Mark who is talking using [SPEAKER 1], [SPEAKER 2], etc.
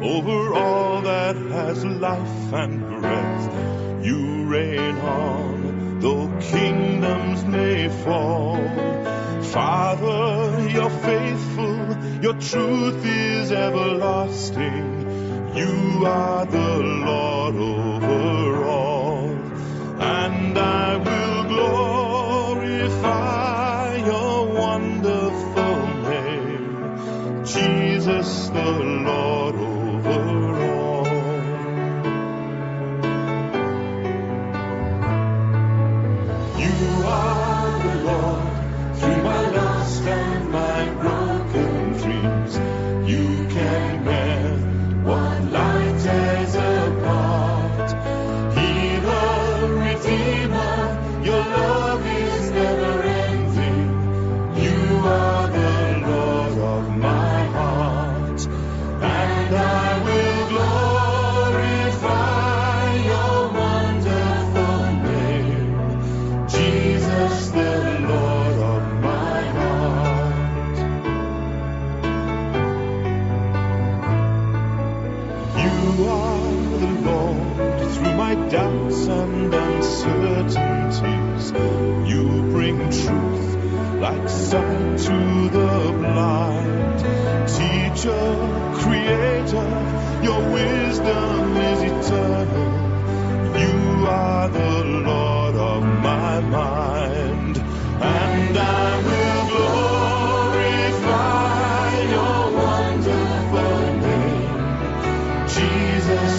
[SPEAKER 1] Over all that has life and breath, you reign on, though kingdoms may fall. Father, you're faithful, your truth is everlasting. You are the Lord over all, and I will glorify your wonderful name, Jesus the Lord over all. You are the Lord through my lost and my broken dreams. You can mend what life tears apart. Healer, Redeemer, your love is never ending. You are the Lord of my heart, and I will glorify your wonderful name, Jesus the Lord of my heart. You are the Lord through my doubts and uncertainties. You bring truth like sight to the blind. Teacher, creator, your